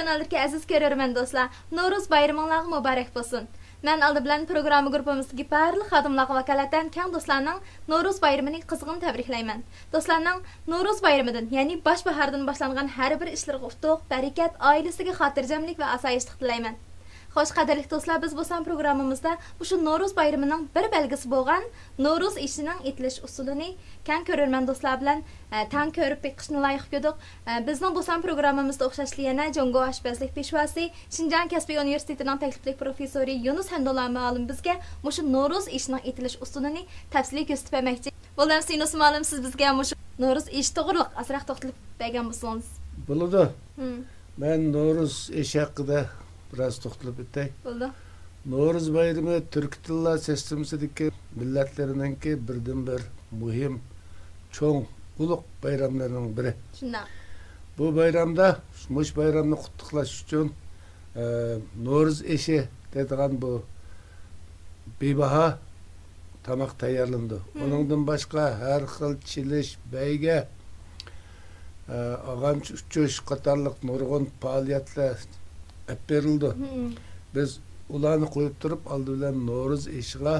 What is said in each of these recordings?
kanaldagi aziz ko'rarman do'stlar, Navro'z bayraminglar muborak bo'lsin. Men aldı bilan programma gruppamizdagi barliq xodimlarga vakolatan keng do'stlarning Navro'z bayramini qizg'in tabriklayman. Do'stlarning Navro'z bayramidan, ya'ni bosh bahordan boshlangan har bir ishlarga utuq, barakat, oilasiga xotirjamlik va osoyishlik tilayman. Xo'sh, qadrli do'stlar, biz bu programmamizda shu Navro'z bayramining bir belgisi bo'lgan Navro'z ishining etilish usulini keng ko'rarman do'stlar bilan tan ko'rib beqishni loyiq ko'rdik. Bizning bu programmamizda o'xshashli yana Jongo oshpazlik peshvasi Shinjan kasbiy universitetining takliflik professori Yunus Handola ma'lum bizga shu Navro'z ishining etilish usulini tafsiliy ko'rsatib bermoqchi. Bo'lam Sinus ma'lum siz bizga shu Navro'z ish to'g'riliq asraq to'xtalib bergan bo'lsangiz. Bo'ladi. Men Navro'z ish haqida biraz to'xtalib o'tay. Bo'ldi. Navro'z bayrami Türk tillar sistemasidagi millatlarninki birdan-bir muhim, cho'ng, ulug' bayramlarning biri. Shunday. Bu bayramda, mush bayramni qutlaqlash uchun Navro'z ishi deydigan bu bebaho tamoq tayyorlandi. Uningdan boshqa har xil chilish, bayga, ag'anch uchish qatorliq nurg'un faoliyatlar berildi. Biz ularni qo'yib turib oldi bilan Navro'z ishiga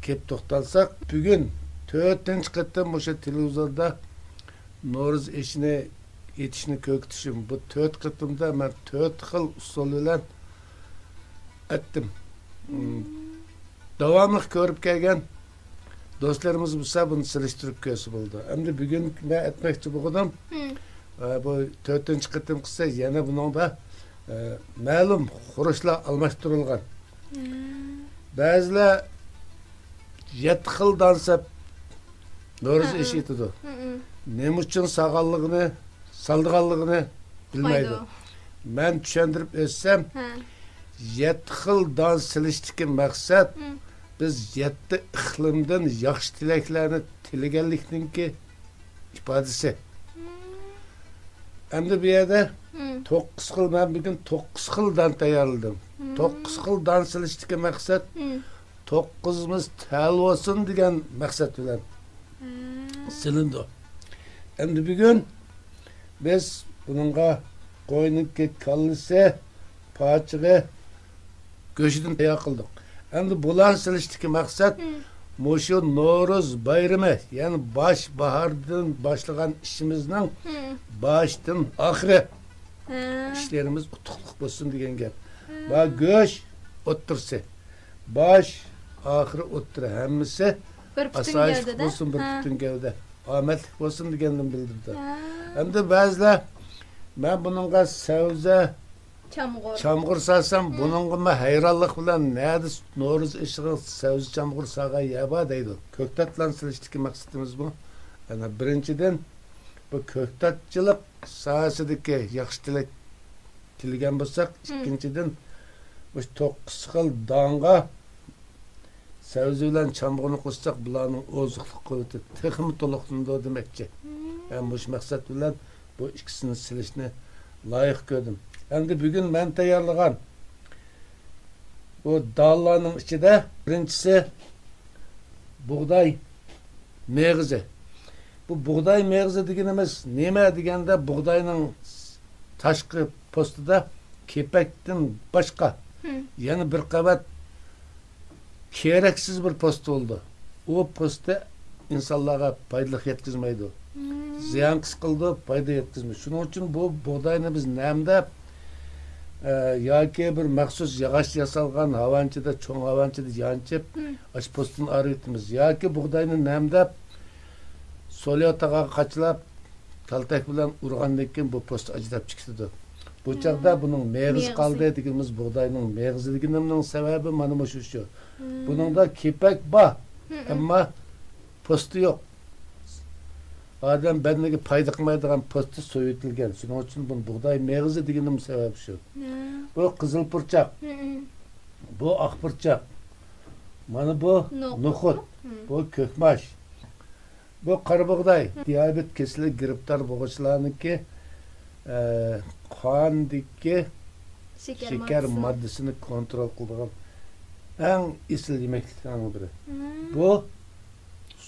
kelib to'xtalsak, bugun 4-chi qatam o'sha televizorda Navro'z ishini etishni ko'kitishim. Bu 4 qatimda men 4 xil usul bilan etdim. Davomli ko'rib kelgan do'stlarimiz bo'lsa buni silishtirib ko'rsa bo'ldi. Endi bugun men aytmoqchi bo'lganim bu 4-chi qatim qilsa yana buningda ma'lum xurishlar almashtirilgan. Ba'zilar 7 xil dansab Navro'z ishi etadi. Nima uchun sog'anligini, saldiganligini bilmaydi. Men tushuntirib o'tsam, 7 xil dans silishdagi maqsad biz 7 iqlimdan yaxshi tilaklarni tilaganlikninki ifodasi. Endi bu yerda 9 xil, men bugun 9 xildan tayyorladim. 9 xil dans silishdagi maqsad 9'imiz tal olsun degan maqsad bilan silindi. Endi bugun biz buningga qo'yinki kallisi, pochig'i, go'shidan tayyor qildik. Endi bular silishdagi maqsad Moşu Navro'z bayrami, yani baş bahardan başlayan işimizden baştan ahire işlerimiz utukluk olsun diyen gel. Ba göç otursa, baş ahire otur hemmisi asayişlik olsun bir bütün gevde, ahmetlik olsun diyendim bildirdi. Hem de bazılar ben bununla sevze Çamğır salsam bununla hayranlık bilan nerede Navro'z işiga savzi çamğır sağa yaba deydi. Köktatlan silişdiki maqsadimiz bu. Yani birinchidan bu köktatchilik sohasidagi yaxshi tilgan bo'lsak, ikkinchidan bu 9 xil donga savzi bilan çamğırni qo'shsak, bularning oziqlik quvvati texmi to'liqlandi demakchi. Yani bu maqsad bilan bu ikkisini silishni loyiq ko'rdim. Endi bugün men tayyorlagan bu dallarning ichida birinchisi buğday meg'izi. Bu buğday meg'izi deganimiz nima deganda buğdayning tashqi postida kepakdan boshqa yana bir qavat keraksiz bir post oldu. O postda insonlarga foyda yetkazmaydi. Ziyon qildi, foyda yetkazmaydi. Shuning uchun bu buğdayni biz namdab yoki bir maxsus yog'och yasalgan havanchida, cho'ng havanchida yanchib, ash postini aritimiz. Yoki buğdayni namdab solyotaga qachlab, kaltak bilan urgandan keyin bu post ajrab chiqdi. Bu chaqda buning meg'iz qoldi deganimiz buğdayning meg'izligining sababi mana shu. Buningda kepak bor, ammo posti yo'q. Adam bedeniga foyda qilmaydigan posti so'yitilgan. Shuning uchun bu buğday meg'izi deganim sabab shu. Bu qizil purchaq. Bu oq purchaq. Mana bu no'xat. Bu ko'kmash. Bu qora buğday. Diabet kasallik giribtar bo'luvchilarniki qondagi shakar moddasini kontrol qiladigan eng asl yemekliklarning biri. Bu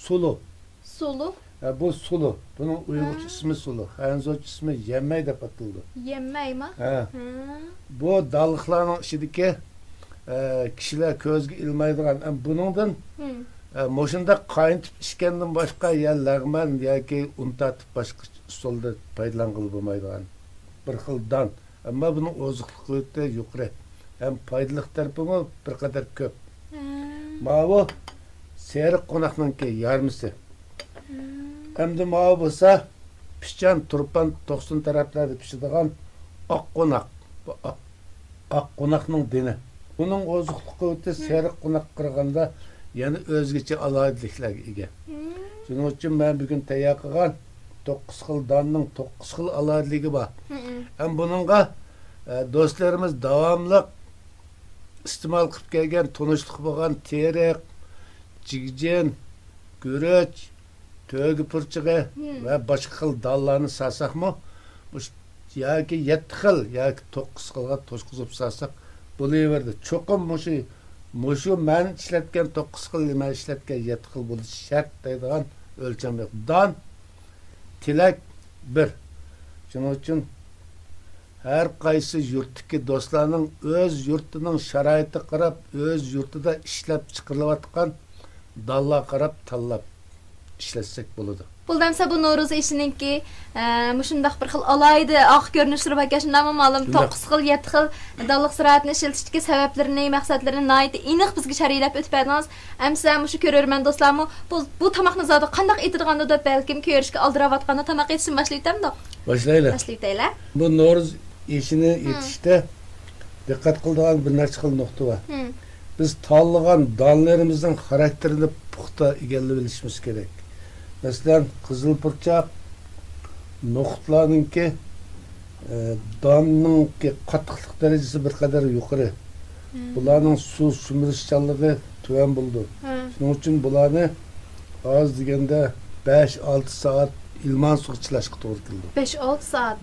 sulu. Sulu. Bu sulu. Bunun Uygurca ismi sulu. Hanzoç ismi yemmey dep atıldı. Yemmey mi? He. Bu dallıkların içindeki kişiler közge ilmaydigan. Bunundan moşunda kaynatıp işkenden başka ya lağman ya ki untatıp başka solda paydalan bulmaydigan. Bir xildan. Ama bunun ozuqlukluğu yuqori. Hem paydalık tarafı bir kadar köp. Bu Serik qonaqnınki yarmısı. Hem de mavi bolsa pişcan, turpan, toqsun taraflarda pişidigan ak qonaq. Bu ak qonaqның deni. Bunun ozuqluqu öte serik qonaq qırğanda yani özgeçe alaydiliklarga ega. Şuning uchun men bugun tayyor qilgan 9 xil donning 9 xil alaydiligi bor. Hem buningga do'stlarimiz davomli iste'mol qilib kelgan, tunishlik bo'lgan terik, jigjen, guruch, tögü pırçığı ve başka xil dallarını sarsaqmı? Yoki 7 xil yoki 9 xilga to'shqizib sarsak bo'laverdi. Cho'qim mushu men ishlatgan 9 xil, men ishlatgan 7 xil bo'lishi shart deydigan o'lcham yo'q. Don tilak 1. Shuning uchun har qaysi yurtdagi do'stlarning o'z yurtining sharoiti qarab, o'z yurtida ishlab chiqarilayotgan dallar qarab tanlab işletsek buludu. Buldamsa bu No'ruz işininki muşundaq bir xil alaydı, aq görünüşleri bakışında malum 9 xil, 7 xil dalliq ziraatini işletişdiki sebeplerini, maqsadlarini naydı iniq bizga şarilab ötüp ediniz. Əmsə muşu görürmən dostlarımı bu tamaqni zadı qandaq etidiğanda da belkim körüşke aldıravatqanda tamaq etsin başlayıtamda. Başlayla. Başlayla. Bu No'ruz işini yetişte dikkat kıldığın bir neçe xil nokta var. Biz tanlagan dallarımızın karakterini puxta egelleyebilişimiz gerek. Mesela kızıl pırçak noxutlarınki donninki qattiqlik derecesi bir kadar yukarı. Bularning su sumirishchanligi tuvan bo'ldi. Shuning uchun bularni az deganda 5-6 soat ilman suv chilashga to'g'ri keldi. 5-6 soat.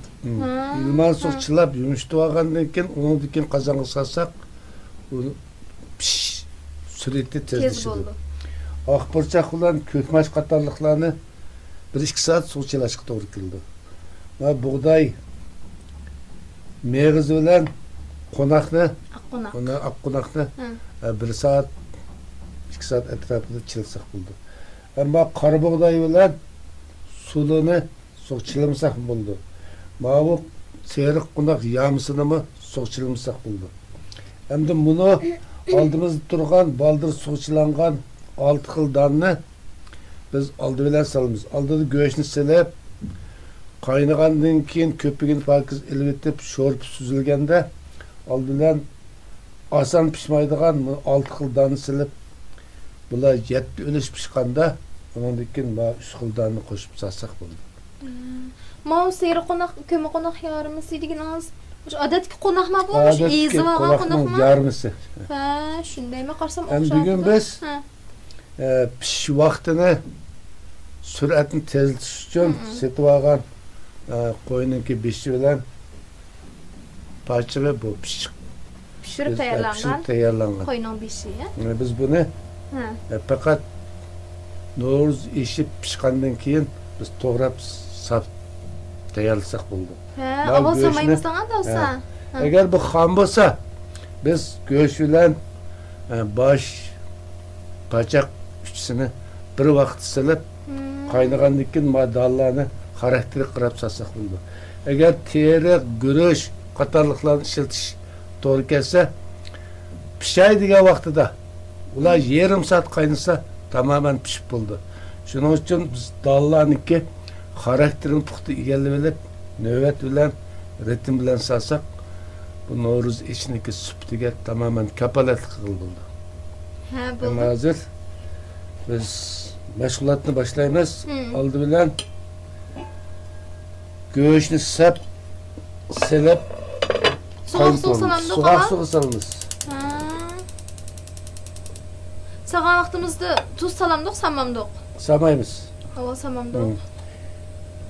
İlman suv chilab yumshatib olgandan keyin uni qozonga solsak, surati tezlashadi. Oq pırçaq bilan ko'kmash qatorliqlarni 1-2 soat suv chilashga to'g'ri keldi. Va bug'doy meg'iz bilan qonaqni, aq qonaqni 1 soat 2 soat atrofida chilsak bo'ldi. Ammo qora bug'doy bilan suvini suv chilimsak bo'ldi. Bu serik qonaq yamsini suv chilimsak bo'ldi. Endi buni oldimizda turgan baldır suv chilangan 6 xil donni biz oldi bilan solamiz. Oldida go'shtni silib, qaynagandan keyin ko'pigini pokiz ilib etib, sho'rib suzilganda oldi bilan oson pishmaydigan 6 xil donni silib, bular 7 ulush pishganda undan keyin 3 xil donni qo'shib solsak bo'ladi. Mau seri qonaq, ko'mi qonaq yarmisi deganimiz odatki qonaqma bu, ezivagan qonaqma. Yarmisi. Ha, shundaymi qarsam o'xshaydi. Bugun biz pish vaqtini suratni tezlatish uchun setib olgan qo'yninki beshi bilan parchaga bu pishirib tayyorlangan qo'yning beshi. Biz buni faqat No'ruz ishi pishgandan keyin biz to'g'rab sap tayyorlasak bo'ldi. Ha, avval solmaymizdan olsa. Agar bu xom bo'lsa, biz go'sht bilan bosh parchaq üçsini bir vaqt silib, qaynagandan keyin dallarni xarakteri qirab solsak bo'ldi. Agar teri, guruch, qatorliqlarni ishiltish to'g'ri kelsa, pishay degan vaqtida ular yarim soat qaynasa tamamen pishib bo'ldi. Shuning uchun biz dallarniki xarakterini puxta egallab olib, navbat bilan, ritm bilan solsak, bu No'ruz ishiniki suftiga tamamen kapolatlik qildi. Ha, bo'ldi. Hozir biz mashg'ulotni boshlaymiz. Oldi bilan go'shtni sap, silib, so'q solamiz. Sağan vaqtimizda tuz salamdoq, sammamdoq. Samaymiz. Hava sammamdoq.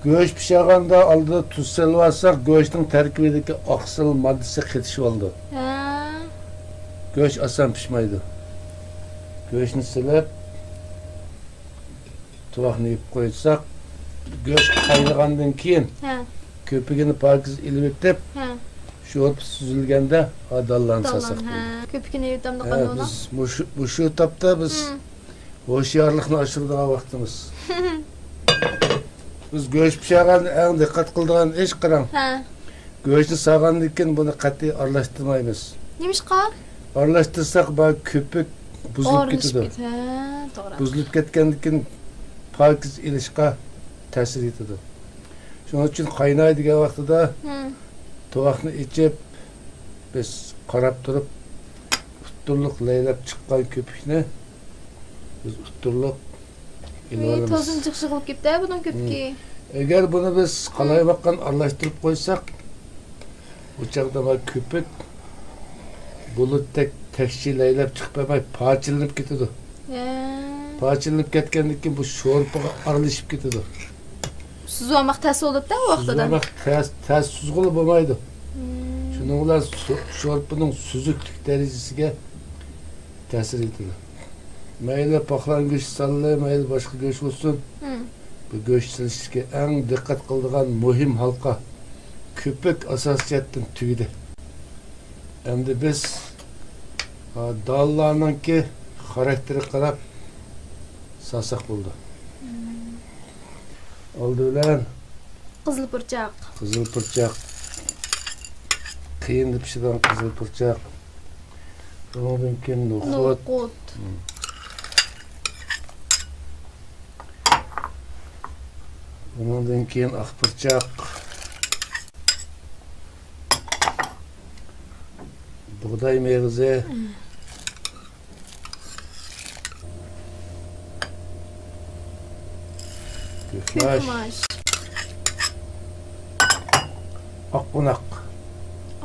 Go'sht pishaganda oldida tuz solib olsak, go'shtning tarkibidagi oqsil moddasi ketishib oldi. Ha. Go'sht oson pishmaydi. Go'shtni silib, tuvoqni yeb qo'ysak, göç kaynagandan keyin Ha. köpüğünü pakiz ilibetip Ha. şorp süzülgende adallan sasak. Ha. Köpükünü yutamdı Evet, onu. biz bu şu etapta biz hoşyarlıkni aşırdığa vaktimiz. Biz göç pişagan en dikkat kıldığan iş kıran. Ha. Göçni sağgandıkken bunu katı arlaştırmayız. Nemişqa? Arlaştırsak bak köpük buzulup ketidi. Ha, to'g'ri. Buzulup ketkendikken pakiz ilişka ta'sir etidi. Şunun için qaynaydigan vaqtida tovoqni ichib biz qarab turib utturluq laylab chiqqan köpükni biz utturluq ilib olamiz. Tozun chiqishi qilib ketdi bunun köpüki. Eğer bunu biz qalay baqqan aralashtirib qo'ysak, bu chaqda köpük bulutdek tekşi laylab chiqmay parchalanib ketadi. Parchalanib ketgandan keyin bu sho'rpaga aralashib ketadi. Suzulmoq ta'sir bo'ladi-da u vaqtida. Suzulmoq tez suzg'ili bo'lmaydi. Shuning bilan sho'rpaning suzuklik darajasiga ta'sir etadi. Mayli paxlan go'sht salli, mayli boshqa go'sht bo'lsin. Bu go'sht silishga eng diqqat qiladigan muhim halqa köpük asosiyatdan tugidi. Endi biz dallarninki xarakteri qarab sasak bo'ldi. Oldi bilan Qizil purchaq. Qizil purchaq. Qiyin deb pishirgan qizil purchaq. Undan keyin no'xat. Undan keyin oq purchaq. Buğday meyvesi. Kökmaş. Akkonak.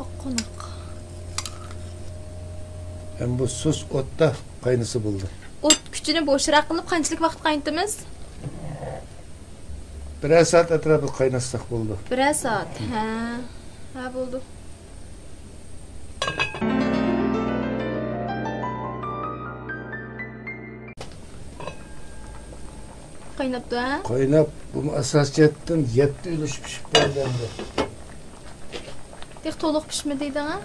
Akkonak. Hem bu sus otda qaynısı buldu. Ot küçünü boşuroq qilib qanchalik vaqt qaynatamiz? Birer saat etrafı qaynatsak buldu. Birer saat. Ha. Ha bo'ldi. Qaynapti ha? Qaynab bu asosiyatdan 7 ulush pishib qolgandi. Tek to'liq pishmadiydi ha?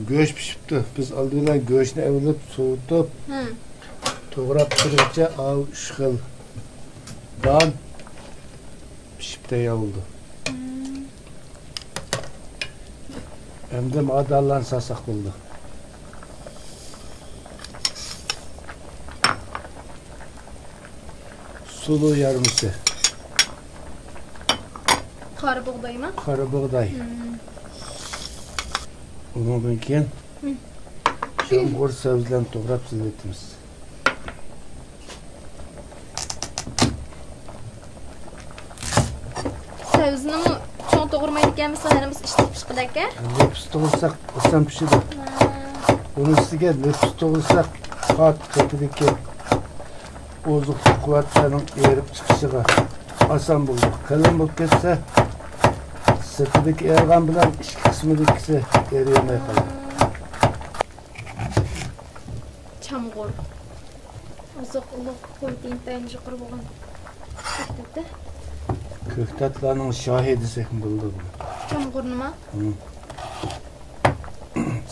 Go'sht pishibdi. Biz oldindan go'shtni avlab sovutib, to'g'rab turguncha av 3 xil don pishib tayyor bo'ldi. Endi madallan sasak bo'ldi. Sulu yarmisi. Qora buğdaymi? Qora buğday. Ondan keyin shomg'ir sabzlarni to'g'rab sillatamiz. Sabzini cho'ng to'g'irmaydi ekanmiz, sanamiz ishlatib chiqdi aka. Lepis to'g'irsak oson pishadi. Uni ustiga lepis to'g'irsak qat ketidiki ozuq quvvatlarning erib chiqishiga oson bo'ldi. Qalin bo'lib ketsa sirtidagi ergan bilan ichki qismidagisi eriyolmay qoladi. Chamg'ur. Oziq uloq protein yuqori bo'lgan. Ko'ktatlarning shohidisi bo'ldi bu. Chamg'ur nima?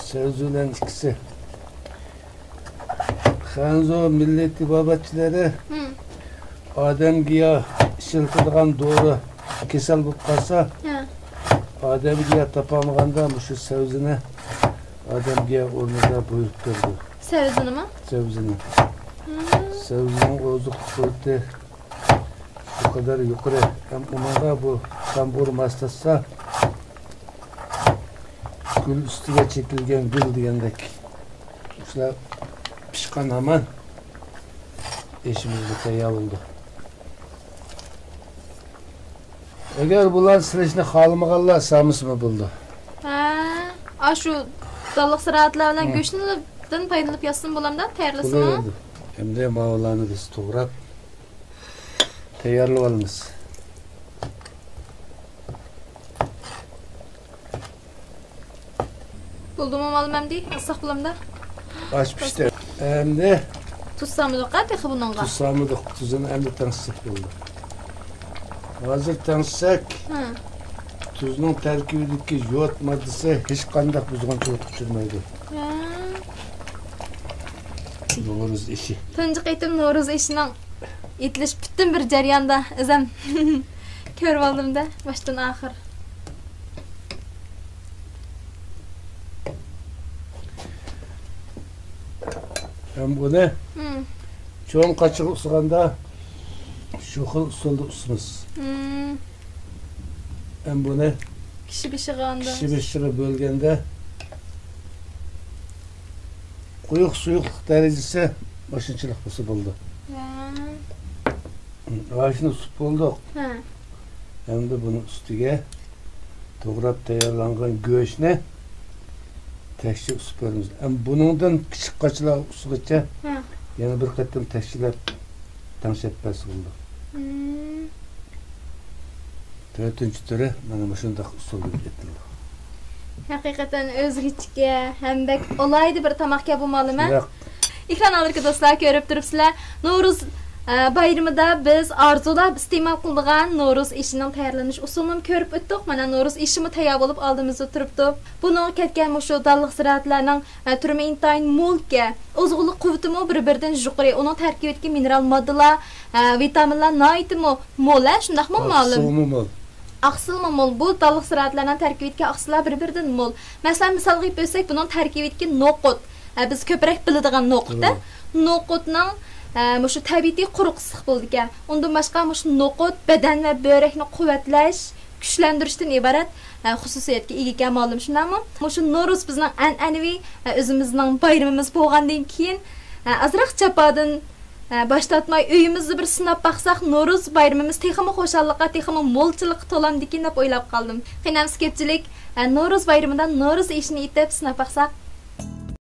Sözülen ikisi. Xanzo milli tibobatchilari odamga ishiltirgan dori kasal bo'lib qolsa, odamga topolmaganda shu savzini odamga o'rnida buyurib berdi. Savzi nima? Savzini. Savzining ozuq quvvati bu kadar yuqori. Ham unaga bu tambur mastasa gül üstüge çekilgen gül degandek. Şular pişkan hemen eşimizde tayyor oldu. Eğer bulan silishni xohlamaganlar samismi buldu. Ha, shu dalliq siratlar bilan go'shtdan foydalanib yotsin bo'lamda, tayyorlasimi? Endi mavlarni biz to'g'rab tayyorlab olamiz. Buldum malumamdi, asaq bulamda. Aç pişti. Endi tuzsamidi qanday buningga? Tuzsamidi, tuzini endi tansiq bo'ldi. Hozir tangsak tuzning tarkibidagi yod moddasi hech qanday buzg'unchilik uchirmaydi. No'ruz ishi. Tunji qaytim No'ruz ishining etilish butun bir jarayonda o'zim ko'rib oldimda boshdan oxir. Hem buni cho'ng qachiq usganda shu xil usulda usimiz. Hem buni Kishi bishig'i bo'lganda quyuq suyuqlik darajasi mashinchilik bo'lsa bo'ldi. Aşını süt bulduk. Hem de bunun üstüge doğrap tayarlangan göğüşne teşhir süperimiz. Hem bunundan küçük kaçılar usulüce yana bir katım teşhirler tanışetmesi oldu. Dördüncü türü benim şundaq usul ettim. Hakikaten özgüçke hem bek olaydı bir tamak yapılmalı mı? İkran alırki dostlar görüp durupsizlar. No'ruz bayramida biz arzulab iste'mol qilgan No'ruz ishining tayyorlanish usulini ko'rib o'tdik. Mana No'ruz ishimi tayyor bo'lib oldimizda turibdi. Buni ketgan shu dalliq ziroatlarning turma intayin mo'lga, oziqlik quvvatimi bir-biridan yuqori. Uning tarkibidagi mineral moddalar, vitaminlar noitimi mo'l, shundaqmi ma'lum? Aqsilmi mo'l. Bu dalliq ziroatlarning tarkibidagi aqsillar bir-biridan mo'l. Masalan, misol qilib bo'lsak, buning tarkibidagi noqut. Biz ko'proq biladigan noqutda, noqutning şu tabiiy quruq issiq bo'ldi ekan. Undan boshqa şu noqut badan va börekni quvvatlash, kuchlantirishdan iborat xususiyatga ega ekan ma'lum shundami? Şu No'ruz bizning an'anaviy o'zimizning bayramimiz bo'lgandan keyin azroq chapadan boshlatmay uyimizni bir sinab baqsaq No'ruz bayramimiz texmi xo'shallikqa, texmi mo'lchilikqa to'landikin deb o'ylab qoldim. Qiynamsiz ko'pchilik No'ruz bayramidan No'ruz ishini etib sinab baqsaq